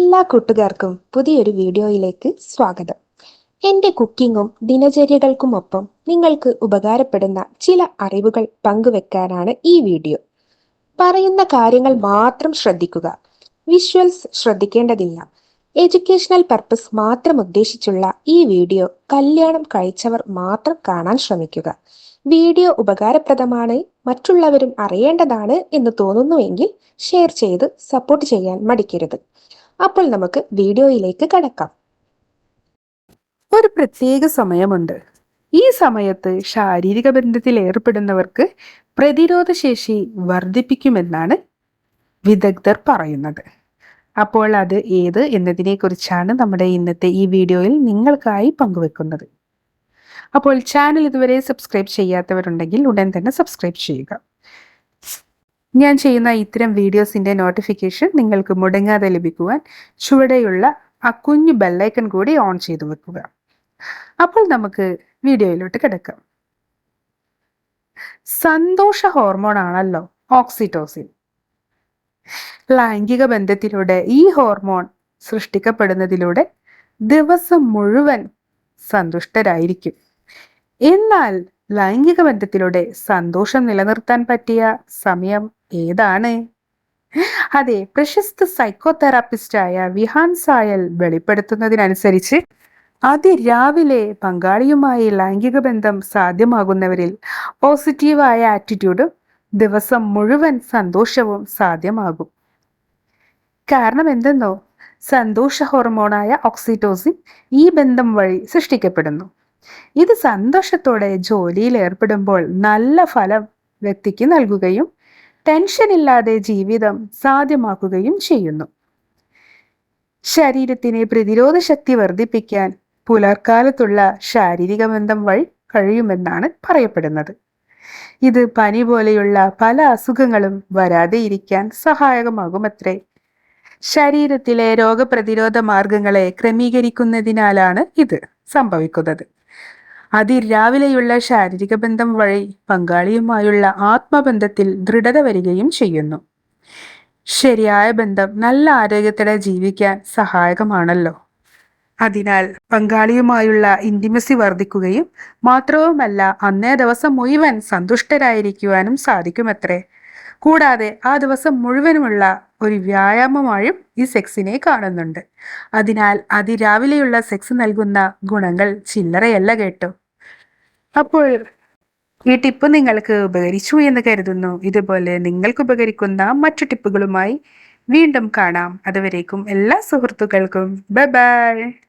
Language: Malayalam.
എല്ലാ കൂട്ടുകാർക്കും പുതിയൊരു വീഡിയോയിലേക്ക് സ്വാഗതം. എൻ്റെ കുക്കിങ്ങും ദിനചര്യകൾക്കുമൊപ്പം നിങ്ങൾക്ക് ഉപകാരപ്പെടുന്ന ചില അറിവുകൾ പങ്കുവെക്കാനാണ് ഈ വീഡിയോ. പറയുന്ന കാര്യങ്ങൾ മാത്രം ശ്രദ്ധിക്കുക. വിഷ്വൽസ് ശ്രദ്ധിക്കേണ്ടതില്ല. എഡ്യൂക്കേഷണൽ പർപ്പസ് മാത്രം ഉദ്ദേശിച്ചുള്ള ഈ വീഡിയോ കല്യാണം കഴിച്ചവർ മാത്രം കാണാൻ ശ്രമിക്കുക. വീഡിയോ ഉപകാരപ്രദമാണ്, മറ്റുള്ളവരും അറിയേണ്ടതാണ് എന്ന് തോന്നുന്നുവെങ്കിൽ ഷെയർ ചെയ്ത് സപ്പോർട്ട് ചെയ്യാൻ മടിക്കരുത്. അപ്പോൾ നമുക്ക് വീഡിയോയിലേക്ക് കടക്കാം. ഒരു പ്രത്യേക സമയമുണ്ട്. ഈ സമയത്ത് ശാരീരിക ബന്ധത്തിൽ ഏർപ്പെടുന്നവർക്ക് പ്രതിരോധ ശേഷി വർദ്ധിപ്പിക്കുമെന്നാണ് വിദഗ്ധർ പറയുന്നത്. അപ്പോൾ അത് ഏത് എന്നതിനെ കുറിച്ചാണ് നമ്മുടെ ഇന്നത്തെ ഈ വീഡിയോയിൽ നിങ്ങൾക്കായി പങ്കുവെക്കുന്നത്. അപ്പോൾ ചാനൽ ഇതുവരെ സബ്സ്ക്രൈബ് ചെയ്യാത്തവരുണ്ടെങ്കിൽ ഉടൻ തന്നെ സബ്സ്ക്രൈബ് ചെയ്യുക. ഞാൻ ചെയ്യുന്ന ഇത്തരം വീഡിയോസിന്റെ നോട്ടിഫിക്കേഷൻ നിങ്ങൾക്ക് മുടങ്ങാതെ ലഭിക്കുവാൻ ചുവടെയുള്ള ആ കുഞ്ഞു ബെല്ലൈക്കൺ കൂടി ഓൺ ചെയ്തു വെക്കുക. അപ്പോൾ നമുക്ക് വീഡിയോയിലോട്ട് കിടക്കാം. സന്തോഷ ഹോർമോൺ ആണല്ലോ ഓക്സിറ്റോസിൻ. ലൈംഗിക ബന്ധത്തിലൂടെ ഈ ഹോർമോൺ സൃഷ്ടിക്കപ്പെടുന്നതിലൂടെ ദിവസം മുഴുവൻ സന്തുഷ്ടരായിരിക്കും. എന്നാൽ ലൈംഗിക ബന്ധത്തിലൂടെ സന്തോഷം നിലനിർത്താൻ പറ്റിയ സമയം ഏതാണ്? അതെ, പ്രശസ്ത സൈക്കോതെറാപ്പിസ്റ്റായ വിഹാൻ സായൽ വെളിപ്പെടുത്തുന്നതിനനുസരിച്ച് അതിരാവിലെ പങ്കാളിയുമായി ലൈംഗിക ബന്ധം സാധ്യമാകുന്നവരിൽ പോസിറ്റീവായ ആറ്റിറ്റ്യൂഡും ദിവസം മുഴുവൻ സന്തോഷവും സാധ്യമാകും. കാരണം എന്തെന്നോ, സന്തോഷ ഹോർമോണായ ഓക്സിറ്റോസിൻ ഈ ബന്ധം വഴി സൃഷ്ടിക്കപ്പെടുന്നു. ഇത് സന്തോഷത്തോടെ ജോലിയിൽ ഏർപ്പെടുമ്പോൾ നല്ല ഫലം വ്യക്തിക്ക് നൽകുകയും ടെൻഷൻ ഇല്ലാതെ ജീവിതം സാധ്യമാക്കുകയും ചെയ്യുന്നു. ശരീരത്തിന് പ്രതിരോധ ശക്തി വർദ്ധിപ്പിക്കാൻ പുലർക്കാലത്തുള്ള ശാരീരിക ബന്ധം വഴി കഴിയുമെന്നാണ് പറയപ്പെടുന്നത്. ഇത് പനി പോലെയുള്ള പല അസുഖങ്ങളും വരാതെ ഇരിക്കാൻ സഹായകമാകുമത്രേ. ശരീരത്തിലെ രോഗപ്രതിരോധ മാർഗങ്ങളെ ക്രമീകരിക്കുന്നതിനാലാണ് ഇത് സംഭവിക്കുന്നത്. അതിരാവിലെയുള്ള ശാരീരിക ബന്ധം വഴി പങ്കാളിയുമായുള്ള ആത്മബന്ധത്തിൽ ദൃഢത വരികയും ചെയ്യുന്നു. ശരിയായ ബന്ധം നല്ല ആരോഗ്യത്തോടെ ജീവിക്കാൻ സഹായകമാണല്ലോ. അതിനാൽ പങ്കാളിയുമായുള്ള ഇന്റിമസി വർദ്ധിക്കുകയും മാത്രവുമല്ല, അന്നേ ദിവസം മുഴുവൻ സന്തുഷ്ടരായിരിക്കുവാനും സാധിക്കുമത്രേ. കൂടാതെ ആ ദിവസം മുഴുവനുമുള്ള ഒരു വ്യായാമമായും ഈ സെക്സിനെ കാണുന്നുണ്ട്. അതിനാൽ അതിരാവിലെയുള്ള സെക്സ് നൽകുന്ന ഗുണങ്ങൾ ചില്ലറയല്ല കേട്ടോ. അപ്പോൾ ഈ ടിപ്പ് നിങ്ങൾക്ക് ഉപകരിച്ചു എന്ന് കരുതുന്നു. ഇതുപോലെ നിങ്ങൾക്ക് ഉപകരിക്കുന്ന മറ്റു ടിപ്പുകളുമായി വീണ്ടും കാണാം. അതുവരേക്കും എല്ലാ സുഹൃത്തുക്കൾക്കും ബൈ ബൈ.